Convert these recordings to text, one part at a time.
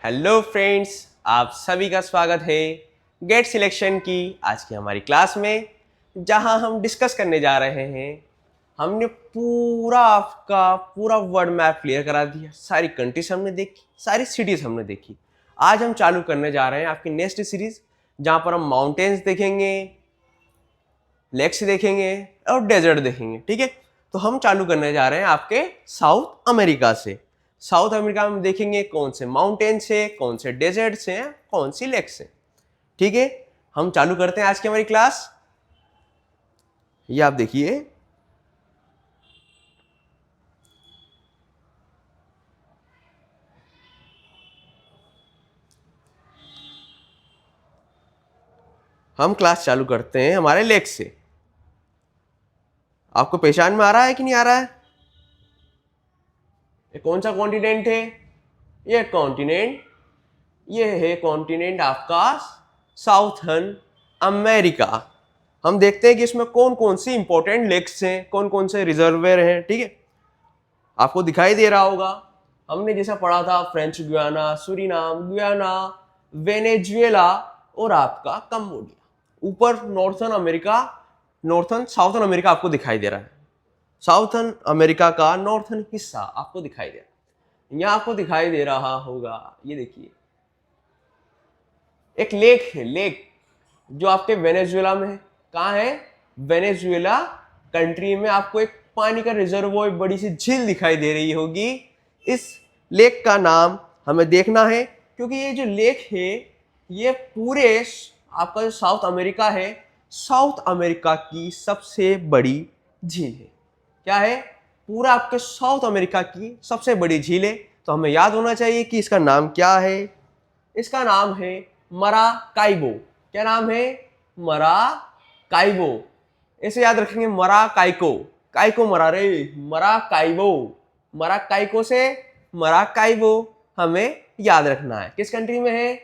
Hello friends, आप सभी का स्वागत है गेट सिलेक्शन की आज की हमारी क्लास में, जहां हम डिस्कस करने जा रहे हैं। हमने पूरा आपका पूरा वर्ल्ड मैप क्लियर करा दिया, सारी कंट्रीज हमने देखी, सारी सिटीज हमने देखी। आज हम चालू करने जा रहे हैं आपकी नेक्स्ट सीरीज, जहां पर हम माउंटेन्स देखेंगे, लेक्स देखेंगे और डेजर्ट देखेंगे। ठीक है, तो हम चालू करने जा रहे हैं आपके साउथ अमेरिका से। साउथ अमेरिका में देखेंगे कौन से माउंटेन्स है, कौन से डेजर्ट्स हैं, कौन सी लेक्स हैं। ठीक है, हम चालू करते हैं आज की हमारी क्लास। ये आप देखिए, हम क्लास चालू करते हैं हमारे लेक से। आपको पहचान में आ रहा है कि नहीं आ रहा है? ये कौन सा कॉन्टिनेंट है? ये कॉन्टिनेंट, ये है कॉन्टिनेंट आपका साउथर्न अमेरिका। हम देखते हैं कि इसमें कौन कौन सी इंपॉर्टेंट लेक्स हैं, कौन कौन से रिजर्वेयर हैं। ठीक है, आपको दिखाई दे रहा होगा, हमने जैसा पढ़ा था French Guiana, Suriname, Guyana, Venezuela और आपका कंबोडिया। ऊपर northern America, northern southern America आपको दिखाई दे रहा है। साउथर्न अमेरिका का नॉर्थर्न हिस्सा आपको दिखाई दे रहा है। यहां आपको दिखाई दे रहा होगा, ये देखिए एक लेक है, लेक जो आपके वेनेजुएला में है। कहाँ है? वेनेजुएला कंट्री में आपको एक पानी का रिजर्वोयर, बड़ी सी झील दिखाई दे रही होगी। इस लेक का नाम हमें देखना है, क्योंकि ये जो लेक है ये पूरे आपका जो साउथ अमेरिका है, साउथ अमेरिका की सबसे बड़ी झील है। क्या है? पूरा आपके साउथ अमेरिका की सबसे बड़ी झील है। तो हमें याद होना चाहिए कि इसका नाम क्या है। इसका नाम है मराकाइबो। क्या नाम है? मराकाइबो। ऐसे याद रखेंगे, मराकाइको, काइको मरा रे, मराकाइबो। मराकाइको से मराकाइबो हमें याद रखना है। किस कंट्री में है?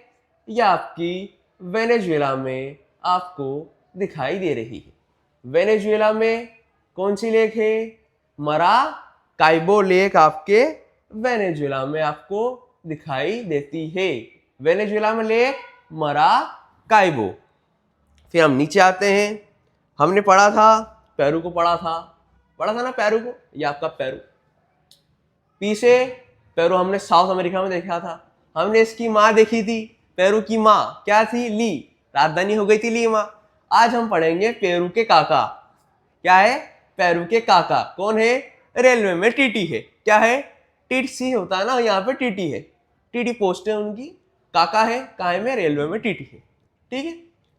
यह आपकी वेनेजुएला में आपको दिखाई दे रही है। वेनेजुएला में कौन सी लेक है? मराकाइबो लेक आपके वेनेजुएला में आपको दिखाई देती है। वेनेजुएला में लेक मराकाइबो। फिर हम नीचे आते हैं। हमने पढ़ा था, पेरू को पढ़ा था ना, पेरू को। ये आपका पेरू, पी से पेरू हमने साउथ अमेरिका में देखा था। हमने इसकी माँ देखी थी, पेरू की माँ क्या थी? ली, राजधानी हो गई थी लीमा। आज हम पढ़ेंगे पेरू के काका। क्या है? पेरू के काका कौन है? रेलवे में टीटी है। क्या है? टीटी होता है ना, यहाँ पे टीटी है, टीटी पोस्ट है उनकी। काका है काहे में? रेलवे में टीटी है। ठीक है,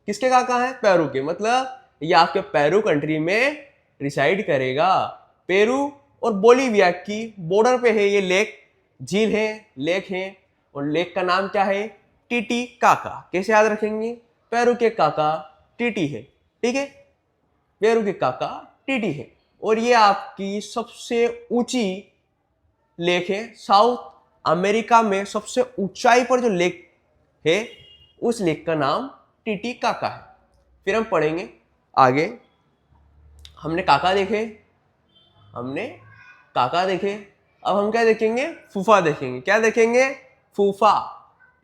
किसके काका है? पेरू के, मतलब ये आपके पेरू कंट्री में रिसाइड करेगा। पेरू और बोलीविया की बॉर्डर पे है ये लेक, झील है, लेक है। और लेक का नाम क्या है? टीटी काका। कैसे याद रखेंगे? पेरू के काका टीटी है। ठीक है, पेरू के काका टीटी है। और ये आपकी सबसे ऊंची लेक है। साउथ अमेरिका में सबसे ऊंचाई पर जो लेक है, उस लेक का नाम टीटी काका है। फिर हम पढ़ेंगे आगे। हमने काका देखे, हमने काका देखे, अब हम क्या देखेंगे? फूफा देखेंगे। क्या देखेंगे? फूफा।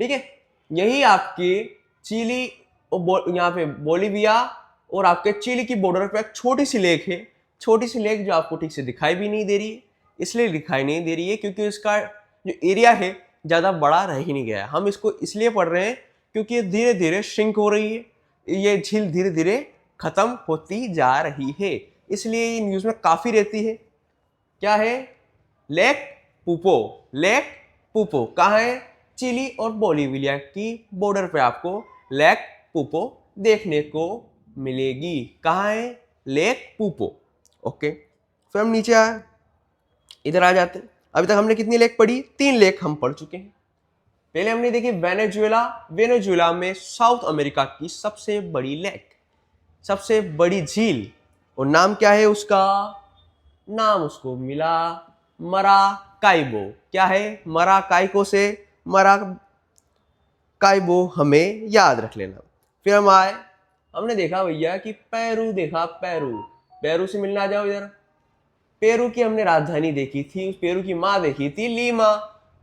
ठीक है, यही आपके चिली और यहाँ पे बोलीविया और आपके चिली की बॉर्डर पे एक छोटी सी लेक है। छोटी सी लेक जो आपको ठीक से दिखाई भी नहीं दे रही है। इसलिए दिखाई नहीं दे रही है क्योंकि उसका जो एरिया है ज़्यादा बड़ा रह ही नहीं गया है। हम इसको इसलिए पढ़ रहे हैं क्योंकि ये धीरे धीरे श्रिंक हो रही है, ये झील धीरे धीरे खत्म होती जा रही है, इसलिए ये न्यूज़ में काफ़ी रहती है। क्या है? लेक पुपो। लेक पुपो कहाँ है? चिली और बोलीविया की बॉर्डर पे आपको लेक पुपो देखने को मिलेगी। कहाँ है? लेक पुपो। ओके, फिर हम नीचे आए, इधर आ जाते हैं। अभी तक हमने कितनी लेक पढ़ी? 3 लेक हम पढ़ चुके हैं। पहले हमने देखी वेनेजुएला। वेनेजुएला में साउथ अमेरिका की सबसे बड़ी लेक, सबसे बड़ी झील, और नाम क्या है उसका? नाम उसको मिला मराकाइबो। क्या है? मराकाइको से मराकाइबो हमें याद रख लेना। फिर हम आए, हमने देखा भैया कि पेरू देखा, पेरू, पेरू से मिलना जाओ इधर। पेरू की हमने राजधानी देखी थी, उस पेरू की माँ देखी थी लीमा।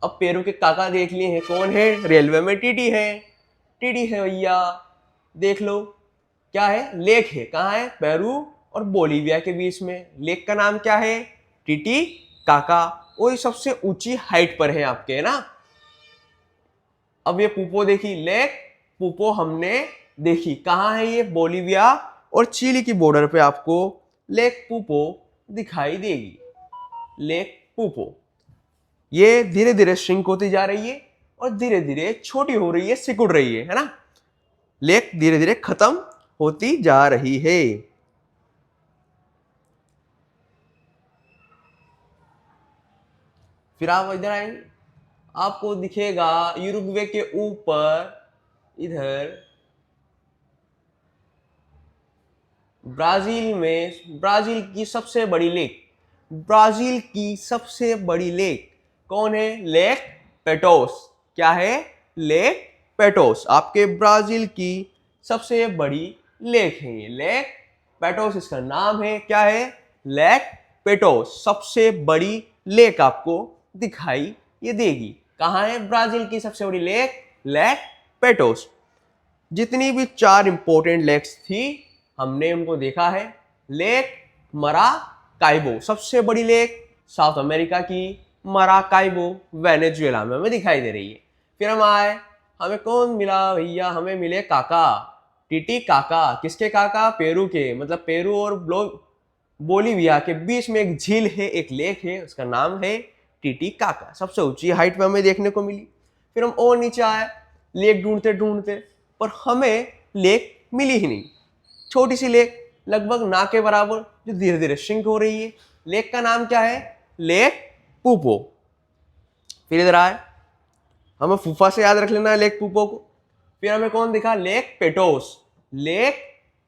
अब पेरू के काका देख लिए हैं, कौन है? रेलवे में टीटी है, टीटी है भैया। देख लो क्या है, लेक है, कहाँ है? पेरू और बोलीविया के बीच में। लेक का नाम क्या है? टीटी काका। वो सबसे ऊंची हाइट पर है आपके, है ना। अब ये पूपो देखी, लेक पूपो हमने देखी, कहाँ है ये? बोलीविया और चिली की बॉर्डर पे आपको लेक पूपो दिखाई देगी। लेक पूपो ये धीरे धीरे श्रिंक होती जा रही है और धीरे धीरे छोटी हो रही है, सिकुड़ रही है ना। लेक धीरे धीरे खत्म होती जा रही है। फिर आप इधर आएंगे, आपको दिखेगा यूरुग्वे के ऊपर इधर ब्राजील में, ब्राजील की सबसे बड़ी लेक, ब्राजील की सबसे बड़ी लेक कौन है? लेक पेटोस। क्या है? लेक पेटोस आपके ब्राजील की सबसे बड़ी लेक है ये, लेक पेटोस इसका नाम है। क्या है? लेक पेटोस, सबसे बड़ी लेक आपको दिखाई ये देगी। कहाँ है ब्राजील की सबसे बड़ी लेक? लेक पेटोस। जितनी भी 4 इंपॉर्टेंट लेक्स थी हमने उनको देखा है। लेक मराकाइबो सबसे बड़ी लेक साउथ अमेरिका की, मराकाइबो वेनेजुएला में हमें दिखाई दे रही है। फिर हम आए, हमें कौन मिला भैया? हमें मिले काका, टीटी काका। किसके काका? पेरू के, मतलब पेरू और बोलीविया के बीच में एक झील है, एक लेक है, उसका नाम है टीटी काका। सबसे ऊंची हाइट में हमें देखने को मिली। फिर हम और नीचे आए, लेक ढूंढते ढूंढते, पर हमें लेक मिली ही नहीं। छोटी सी लेक लगभग ना के बराबर जो धीरे धीरे श्रिंक हो रही है। लेक का नाम क्या है? लेक पूपो। फिर इधर आए, हमें फूफा से याद रख लेना है लेक पूपो को। फिर हमें कौन दिखा? लेक पेटोस। लेक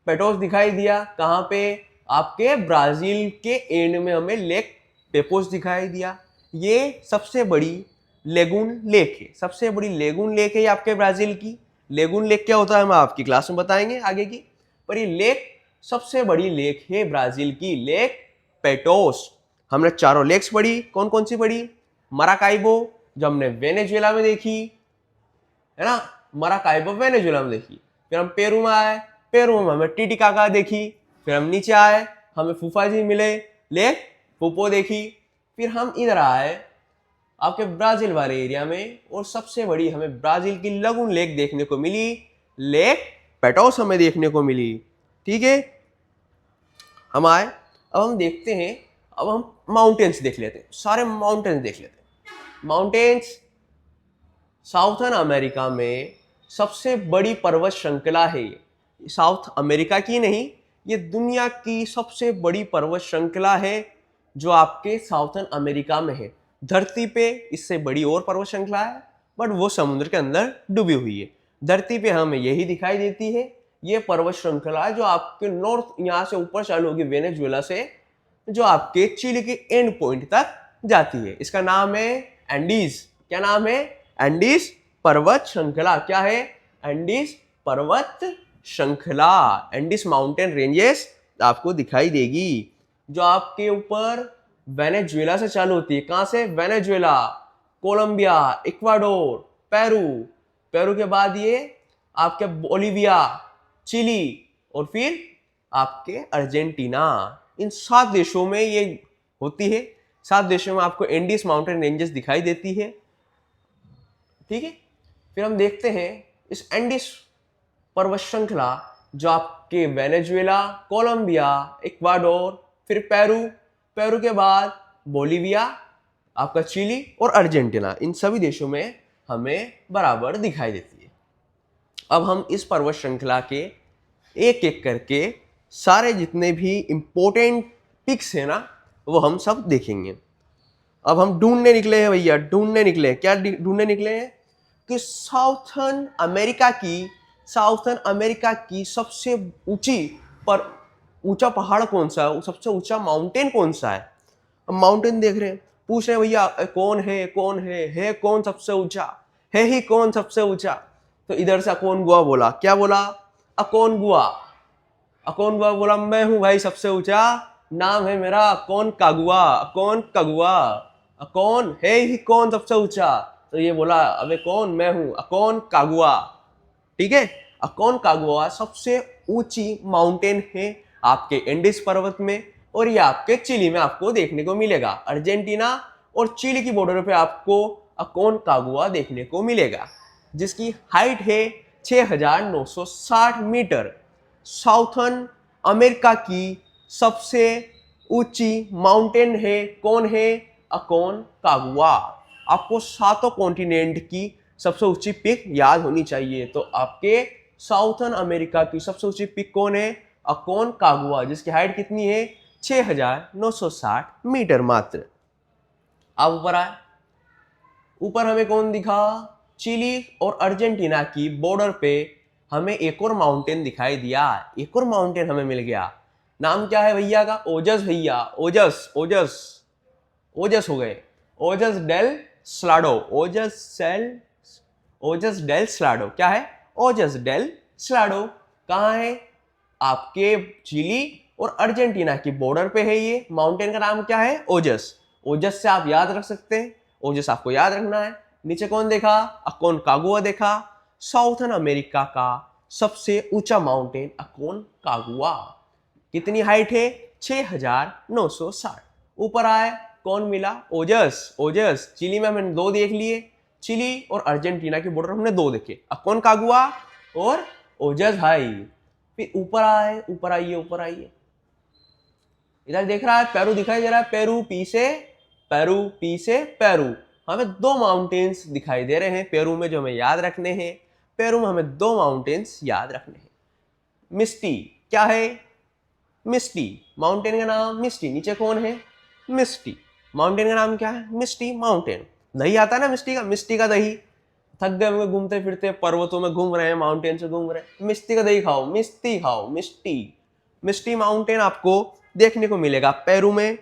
पेटोस दिखाई दिया, कहाँ पे? आपके ब्राजील के एंड में हमें लेक पेपोस दिखाई दिया। ये सबसे बड़ी लेगून लेक है, सबसे बड़ी लेगून लेक है आपके ब्राजील की। लेगून लेक क्या होता है हम आपकी क्लास में बताएंगे आगे की, पर ये लेक सबसे बड़ी लेक है ब्राजील की, लेक पेटोस। हमने चारों लेक्स पढ़ी, कौन कौन सी पढ़ी? मराकाइबो जो हमने वेनेजुएला में देखी, है ना, मराकाइबो वेनेजुएला में देखी। फिर हम पेरू में आए, पेरू में हमें टीटीकाका देखी। फिर हम नीचे आए, हमें फूफा जी मिले, लेक पूपो देखी। फिर हम इधर आए आपके ब्राजील वाले एरिया में, और सबसे बड़ी हमें ब्राजील की लगून लेक देखने को मिली, लेक पेटोस हमें देखने को मिली। ठीक है, हम आए, अब हम देखते हैं, अब हम माउंटेन्स देख लेते हैं, सारे माउंटेन्स देख लेते हैं। माउंटेन्स साउथर्न अमेरिका में सबसे बड़ी पर्वत श्रृंखला है। साउथ अमेरिका की नहीं, ये दुनिया की सबसे बड़ी पर्वत श्रृंखला है जो आपके साउथर्न अमेरिका में है। धरती पे इससे बड़ी और पर्वत श्रृंखला है, बट वो समुद्र के अंदर डूबी हुई है। धरती पे हमें यही दिखाई देती है, ये पर्वत श्रृंखला जो आपके नॉर्थ यहाँ से ऊपर चालू होगी वेनेजुएला से, जो आपके चिली के एंड पॉइंट तक जाती है। इसका नाम है एंडीज। क्या नाम है? एंडीज पर्वत श्रृंखला। क्या है? एंडीज पर्वत श्रृंखला। एंडीज माउंटेन रेंजेस आपको दिखाई देगी जो आपके ऊपर वेनेजुएला से चालू होती है। कहां से? Venezuela, Colombia, Ecuador, Peru, Peru के बाद ये आपके बोलीविया, चिली, और फिर आपके अर्जेंटीना। इन 7 देशों में ये होती है। 7 देशों में आपको एंडीज माउंटेन रेंजेस दिखाई देती है। ठीक है, फिर हम देखते हैं इस एंडीज पर्वत श्रृंखला जो आपके वेनेजुएला, कोलंबिया, इक्वाडोर, फिर पेरू, पेरू के बाद बोलीविया, आपका चिली और अर्जेंटीना, इन सभी देशों में हमें बराबर दिखाई देती है। अब हम इस पर्वत श्रृंखला के एक एक करके सारे जितने भी इंपॉर्टेंट पिक्स है ना, वो हम सब देखेंगे। अब हम ढूंढने निकले हैं भैया, ढूंढने निकले हैं। क्या ढूंढने निकले हैं? कि साउथर्न अमेरिका की सबसे ऊंचा पहाड़ कौन सा है, सबसे ऊंचा माउंटेन कौन सा है। हम माउंटेन देख रहे हैं, पूछ रहे हैं भैया कौन है कौन सबसे ऊंचा, है ही कौन सबसे ऊंचा। तो इधर से अकोनगुआ बोला। क्या बोला? अकोनगुआ बोला, मैं हूं भाई सबसे ऊंचा, नाम है मेरा अकोनकागुआ। अकोन है ही कौन सबसे ऊंचा, तो ये बोला अबे कौन, मैं हूं अकोन कागुआ, ठीक है। अकोन कागुआ सबसे ऊंची माउंटेन है आपके एंडीज पर्वत में, और ये आपके चिली में आपको देखने को मिलेगा। अर्जेंटीना और चिली की बॉर्डर पे आपको अकोन कागुआ देखने को मिलेगा, जिसकी हाइट है 6,960 मीटर। साउथर्न अमेरिका की सबसे ऊंची माउंटेन है, कौन है, अकोन कागुआ। आपको 7 कॉन्टिनेंट की सबसे ऊंची पिक याद होनी चाहिए, तो आपके साउथर्न अमेरिका की सबसे ऊंची पिक कौन है, अकोन कागुआ, जिसकी हाइट कितनी है 6,960 मीटर मात्र। अब ऊपर आए, ऊपर हमें कौन दिखा, चिली और अर्जेंटीना की बॉर्डर पे हमें एक और माउंटेन दिखाई दिया, एक और माउंटेन हमें मिल गया। नाम क्या है भैया का, ओजस भैया, ओजस ओजस ओजस हो गए, ओजस डेल स्लाडो, ओजस डेल स्लाडो, क्या है, ओजस डेल स्लाडो। कहाँ है, आपके चिली और अर्जेंटीना की बॉर्डर पे है। ये माउंटेन का नाम क्या है, ओजस। ओजस से आप याद रख सकते हैं, ओजस आपको याद रखना है। नीचे कौन देखा, अकोन कागुआ देखा, साउथर्न अमेरिका का सबसे ऊंचा माउंटेन अकोन कागुआ। कितनी हाइट है, 6,960। ऊपर आए, कौन मिला, ओजस। ओजस चिली में हमने 2 देख लिए, चिली और अर्जेंटीना की बॉर्डर हमने 2 देखे, अकोन कागुआ और ओजस भाई। फिर ऊपर आए, ऊपर आइए, ऊपर आइए, इधर देख रहा है पेरू दिखाई दे रहा है, पेरू पी से, पेरू पी से पेरू। हमें 2 माउंटेन्स दिखाई दे रहे हैं पेरू में जो हमें याद रखने हैं। पेरू में हमें 2 माउंटेन्स याद रखने हैं। मिस्टी, क्या है, मिस्टी, माउंटेन का नाम मिस्टी। नीचे कौन है, मिस्टी, माउंटेन का नाम क्या है, मिस्टी माउंटेन। दही आता है ना मिस्टी का, मिस्टी का दही। थक गए होंगे घूमते फिरते, पर्वतों में घूम रहे हैं, माउंटेन से घूम रहे हैं, मिस्टी का दही खाओ, मिस्टी खाओ, मिस्टी। मिस्टी माउंटेन आपको देखने को मिलेगा पेरू में।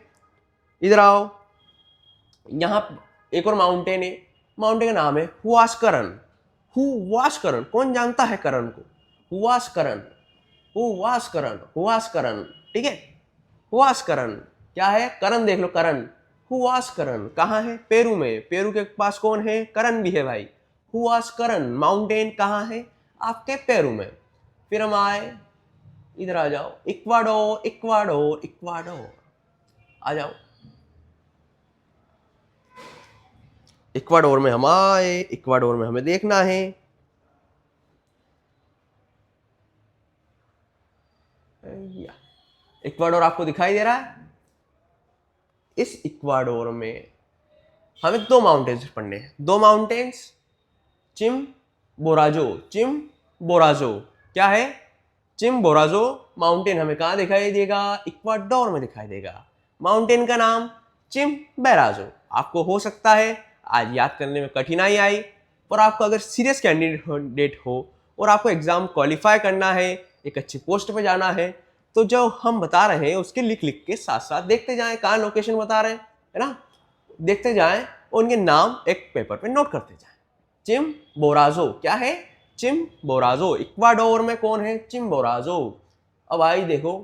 इधर आओ, यहाँ एक और माउंटेन है, माउंटेन का नाम है हुआस्करन। हुआस्करन, कौन जानता है करण को, हुआस्करन, हुआस्करन, हुआस्करन, ठीक है। हुआस्करन क्या है, करण देख लो, करण, हुआस्करन कहाँ है, पेरू में। पेरू के पास कौन है, करण भी है भाई। हुआस्करन माउंटेन कहाँ है, आपके पेरू में। फिर हम आए, इधर आ जाओ, इक्वाडोर, इक्वाडोर, इक्वाडोर, आ जाओ। इक्वाडोर में हम आए, इक्वाडोर में हमें देखना है, इक्वाडोर आपको दिखाई दे रहा है। इस इक्वाडोर में हमें 2 माउंटेन्स पढ़ने हैं, 2 माउंटेन्स, चिम्बोराजो, चिम्बोराजो, क्या है, चिम्बोराजो माउंटेन हमें कहाँ दिखाई देगा, इक्वाडोर में दिखाई देगा। माउंटेन का नाम चिम्बोराजो। आपको हो सकता है आज याद करने में कठिनाई आई, पर आपको अगर सीरियस कैंडिडेट हो और आपको एग्जाम क्वालिफाई करना है, एक अच्छी पोस्ट पे जाना है, तो जो हम बता रहे हैं उसके लिख लिख के साथ साथ देखते जाएं, कहाँ लोकेशन बता रहे हैं, है ना, देखते जाएं और उनके नाम एक पेपर पे नोट करते जाएं। चिम्बोराजो क्या है, चिम्बोराजो, इक्वाडोर में कौन है, चिम्बोराजो। अब आई देखो,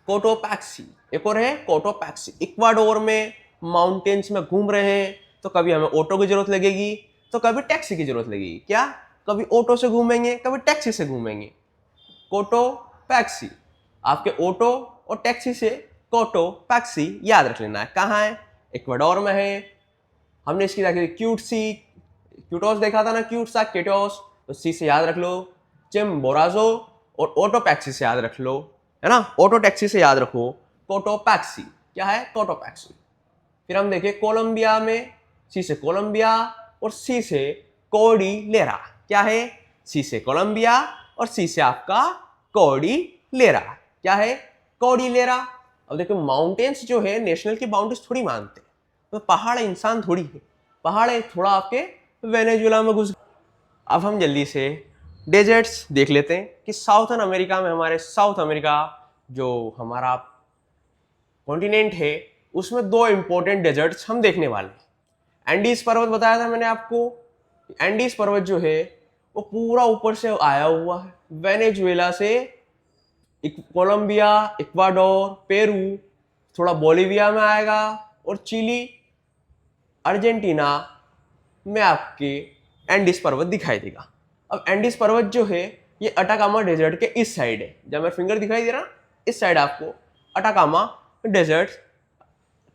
कोटोपैक्सी, एक और है कोटोपैक्सी। इक्वाडोर में माउंटेन्स में घूम रहे हैं तो कभी हमें ऑटो की जरूरत लगेगी, तो कभी टैक्सी की जरूरत लगेगी। क्या, कभी ऑटो से घूमेंगे, कभी टैक्सी से घूमेंगे। कोटोपैक्सी, आपके ऑटो और टैक्सी से कोटोपैक्सी याद रख लेना है। कहाँ है, इक्वाडोर में है। हमने इसकी देखी क्यूटसी, क्यूटोस देखा था ना, क्यूट सा क्यूटोस, तो सी से याद रख लो, चिम्बोराजो, और ऑटोपैक्सी से याद रख लो, है ना, ऑटो टैक्सी से याद रखो कोटोपैक्सी, क्या है, कोटोपैक्सी। फिर हम देखें कोलंबिया में, सी से कोलंबिया और सी से कोर्डिलेरा, क्या है, सी से कोलंबिया और सी से आपका कोर्डिलेरा, क्या है, कोर्डिलेरा। अब देखो माउंटेन्स जो है नेशनल की बाउंड्रीज थोड़ी मानते हैं, तो पहाड़ इंसान थोड़ी है, पहाड़ है थोड़ा आपके वेनेजुएला में घुस। अब हम जल्दी से डेजर्ट्स देख लेते हैं कि साउथर्न अमेरिका में, हमारे साउथ अमेरिका जो हमारा कॉन्टिनेंट है, उसमें 2 इंपॉर्टेंट डेजर्ट्स हम देखने वाले हैं। एंडीज पर्वत बताया था मैंने आपको, एंडीज पर्वत जो है वो पूरा ऊपर से आया हुआ है, वेनेजुएला से कोलंबिया, इक्वाडोर, पेरू, थोड़ा बोलिविया में आएगा और चिली, अर्जेंटीना में आपके एंडीज पर्वत दिखाई देगा। अब एंडीज पर्वत जो है ये अटाकामा डेजर्ट के इस साइड है, जब मैं फिंगर दिखाई दे रहा इस साइड आपको अटाकामा डेजर्ट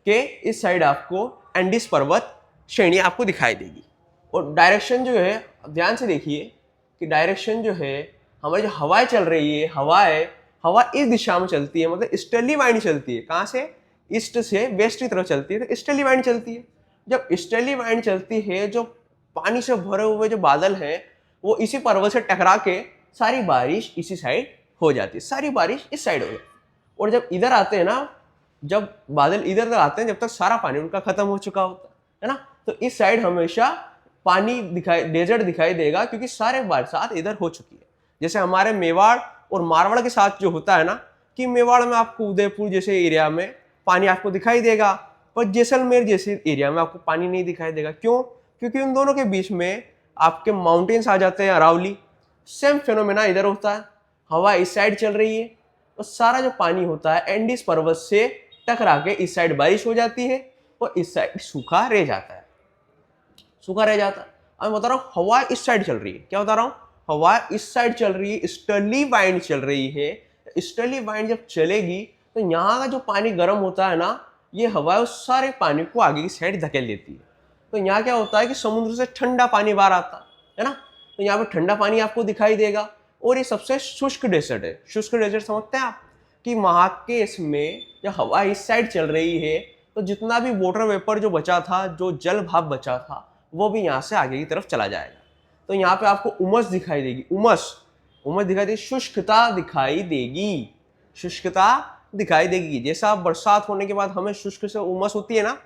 के इस साइड आपको एंडीज पर्वत श्रेणी आपको दिखाई देगी। और डायरेक्शन जो है ध्यान से देखिए कि डायरेक्शन जो है हमारी जो हवाएं चल रही है, हवा इस दिशा में चलती है, मतलब ईस्टर्ली वाइंड चलती है। कहाँ से? ईस्ट से वेस्ट की तरफ चलती है, तो ईस्टर्ली वाइंड चलती है। जब ईस्टर्ली वाइंड चलती है, जो पानी से भरे हुए जो बादल हैं वो इसी पर्वत से टकरा के सारी बारिश इसी साइड हो जाती है, सारी बारिश इस साइड हो जाती है। और जब इधर आते हैं ना, जब बादल इधर तक आते हैं, जब तक सारा पानी उनका खत्म हो चुका होता है ना, तो इस साइड हमेशा पानी डेजर्ट दिखाई देगा, क्योंकि सारे बरसात इधर हो चुकी है। जैसे हमारे मेवाड़ और मारवाड़ के साथ जो होता है ना, कि मेवाड़ में आपको उदयपुर जैसे एरिया में पानी आपको दिखाई देगा, पर जैसलमेर जैसे एरिया में आपको पानी नहीं दिखाई देगा। क्यों? क्योंकि उन दोनों के बीच में आपके माउंटेन्स आ जाते हैं, अरावली। सेम फिनोमेना इधर होता है, हवा इस साइड चल रही है और सारा जो पानी होता है एंडीज पर्वत से टकरा के इस साइड बारिश हो जाती है और इस साइड सूखा रह जाता है, सूखा रह जाता है। अब मैं बता रहा हूँ हवा इस साइड चल रही है, क्या बता रहा हूँ, हवा इस साइड चल रही है, ईस्टर्ली वाइंड चल रही है। ईस्टर्ली वाइंड जब चलेगी तो यहाँ का जो पानी गर्म होता है ना, ये हवा उस सारे पानी को आगे की साइड धकेल देती है। तो यहाँ क्या होता है कि समुद्र से ठंडा पानी बाहर आता है ना, तो यहाँ पे ठंडा पानी आपको दिखाई देगा। और ये सबसे शुष्क डेजर्ट है। शुष्क डेजर्ट समझते हैं आप, कि वहाँ के इसमें जब हवा इस साइड चल रही है तो जितना भी वाटर वेपर जो बचा था, जो जल भाप बचा था, वो भी यहाँ से आगे की तरफ चला जाएगा। तो यहाँ पे आपको उमस दिखाई देगी, उमस दिखाई देगी, शुष्कता दिखाई देगी, शुष्कता दिखाई देगी। जैसा बरसात होने के बाद हमें शुष्क से उमस होती है ना,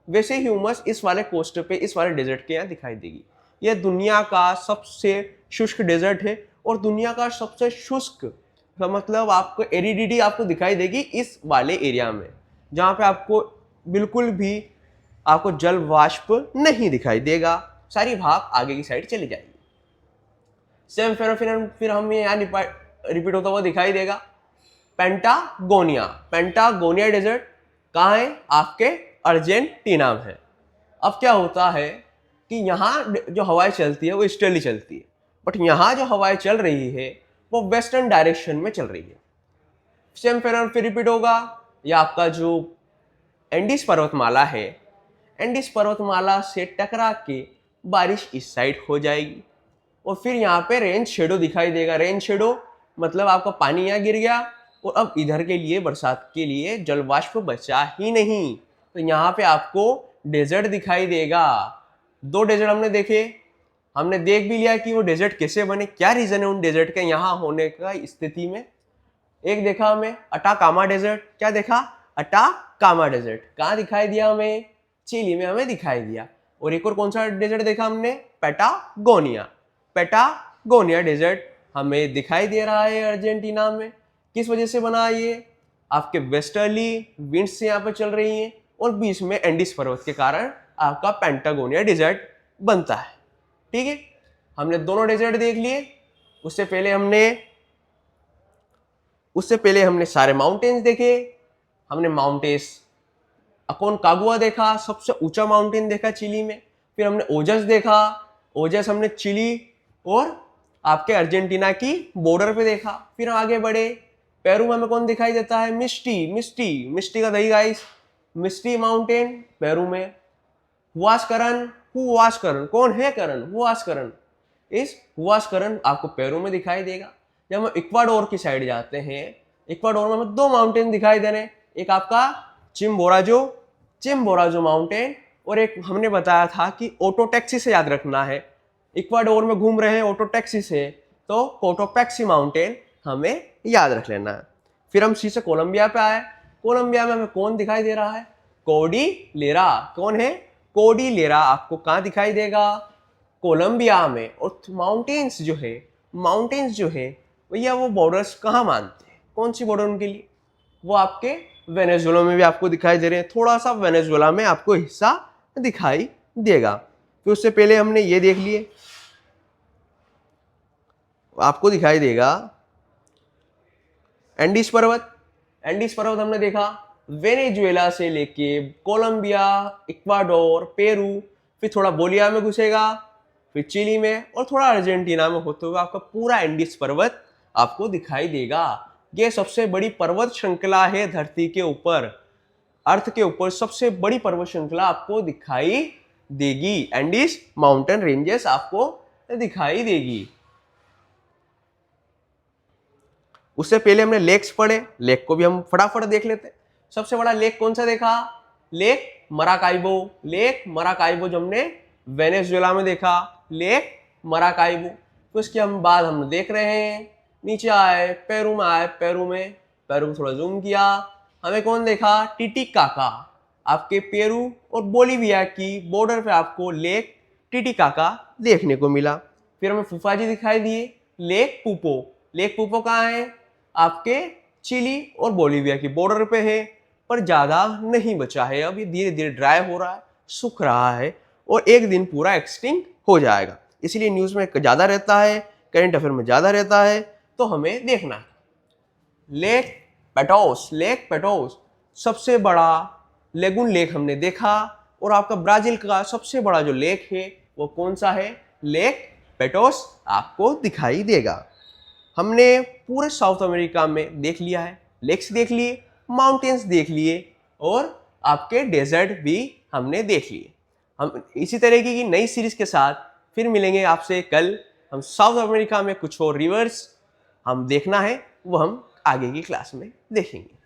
वैसे ही उमस इस वाले कोस्ट पे, इस वाले डेजर्ट के यहाँ दिखाई देगी। यह दुनिया का सबसे शुष्क डेजर्ट है और दुनिया का सबसे शुष्क, मतलब आपको एरिडिटी आपको दिखाई देगी इस वाले एरिया में, जहाँ पे आपको बिल्कुल भी आपको जल वाष्प नहीं दिखाई देगा, सारी भाप आगे की साइड चली जाएगी। सेम फेनोमेनन फिर हमें यहाँ रिपीट होता हुआ दिखाई देगा। पेंटागोनिया डेजर्ट कहाँ है? आपके अर्जेंटीना में है। अब क्या होता है कि यहाँ जो हवाएं चलती है वो ईस्टर्ली चलती है, बट यहाँ जो हवाएं चल रही है वो वेस्टर्न डायरेक्शन में चल रही है। सेम फेनोमेनन फिर रिपीट होगा। या आपका जो एंडीज पर्वतमाला है, एंडीज पर्वतमाला से टकरा के बारिश इस साइड हो जाएगी और फिर यहाँ पे रेन शेडो दिखाई देगा। रेन शेडो मतलब आपका पानी यहाँ गिर गया और अब इधर के लिए बरसात के लिए जल वाष्प बचा ही नहीं, तो यहाँ पे आपको डेजर्ट दिखाई देगा। दो डेजर्ट हमने देखे, हमने देख भी लिया कि वो डेजर्ट कैसे बने, क्या रीजन है उन डेजर्ट के यहाँ होने का स्थिति में। एक देखा हमें अटाकामा डेजर्ट, क्या देखा? अटाकामा डेजर्ट कहाँ दिखाई दिया हमें? चिली में हमें दिखाई दिया। और एक और कौन सा डेजर्ट देखा हमने? पेटागोनिया डेजर्ट हमें दिखाई दे रहा है अर्जेंटीना में। किस वजह से बना? ये आपके वेस्टर्ली विंड्स से यहाँ पर चल रही हैं और बीच में एंडीज पर्वत के कारण आपका पेंटागोनिया डेजर्ट बनता है। ठीक है, हमने दोनों डेजर्ट देख लिए। उससे पहले हमने सारे माउंटेन्स देखे। हमने माउंटेन्स अकोनकागुआ देखा, सबसे ऊंचा माउंटेन देखा चिली में। फिर हमने ओजस देखा, ओजस हमने चिली और आपके अर्जेंटीना की बॉर्डर पे देखा। फिर आगे बढ़े, पेरू में हमें कौन दिखाई देता है? मिस्टी का दही गाइस, मिस्टी माउंटेन पेरू में। हुआसकरन कौन है? हुआसकरन आपको पेरू में दिखाई देगा। जब हम इक्वाडोर की साइड जाते हैं, इक्वाडोर में हमें दो माउंटेन दिखाई दे रहे हैं, एक आपका चिम्बोराजो माउंटेन और एक हमने बताया था कि ओटो टैक्सी से याद रखना है। इक्वाडोर में घूम रहे हैं ऑटो टैक्सी से, तो कोटोपैक्सी माउंटेन हमें याद रख लेना है। फिर हम सी से कोलंबिया पे आए। कोलंबिया में हमें कौन दिखाई दे रहा है? कोर्डिलेरा। कौन है? कोर्डिलेरा आपको कहाँ दिखाई देगा? कोलंबिया में। और माउंटेन्स जो है भैया वो बॉर्डर्स कहाँ मानते हैं? कौन सी बॉर्डर उनके लिए? वो आपके वेनेजुएला में भी आपको दिखाई दे रहे हैं, थोड़ा सा वेनेजुएला में आपको हिस्सा दिखाई देगा। फिर उससे पहले हमने ये देख लिए, आपको दिखाई देगा एंडीज पर्वत हमने देखा। वेनेजुएला से लेके कोलंबिया, इक्वाडोर, पेरू, फिर थोड़ा बोलिया में घुसेगा, फिर चिली में और थोड़ा अर्जेंटीना में होते हुए आपका पूरा एंडीज पर्वत आपको दिखाई देगा। ये सबसे बड़ी पर्वत श्रृंखला है धरती के ऊपर, अर्थ के ऊपर सबसे बड़ी पर्वत श्रृंखला आपको दिखाई देगी। एंडीज माउंटेन रेंजेस आपको दिखाई देगी। उससे पहले हमने लेक्स पढ़े, लेक को भी हम फटाफट देख लेते हैं। सबसे बड़ा लेक कौन सा देखा? Lake Maracaibo. लेक मराकाइबो जो हमने वेनेजुएला में देखा, लेक मराकाइबो। तो उसके हम बाद हम देख रहे हैं, नीचे आए पेरू में, आए पेरू में, पेरू में थोड़ा जूम किया, हमें कौन देखा? टिटिकाका। आपके पेरू और बोलीविया की बॉर्डर पे आपको लेक टिटिकाका देखने को मिला। फिर हमें फूफाजी दिखाई दिए, लेक पूपो। लेक पूपो कहाँ है? आपके चिली और बोलीविया की बॉर्डर पे है, पर ज्यादा नहीं बचा है। अब ये धीरे धीरे ड्राई हो रहा है, सूख रहा है और एक दिन पूरा एक्सटिंक्ट हो जाएगा। इसलिए न्यूज में ज्यादा रहता है, करंट अफेयर में ज्यादा रहता है, तो हमें देखना है। लेक पेटोस। लेक पेटोस सबसे बड़ा लेगुन लेक हमने देखा। और आपका ब्राजील का सबसे बड़ा जो लेक है वो कौन सा है? लेक पेटोस आपको दिखाई देगा। हमने पूरे साउथ अमेरिका में देख लिया है, लेक्स देख लिए, माउंटेन्स देख लिए और आपके डेजर्ट भी हमने देख लिए। हम इसी तरीके की नई सीरीज के साथ फिर मिलेंगे आपसे कल। हम साउथ अमेरिका में कुछ और रिवर्स हम देखना है, वो हम आगे की क्लास में देखेंगे।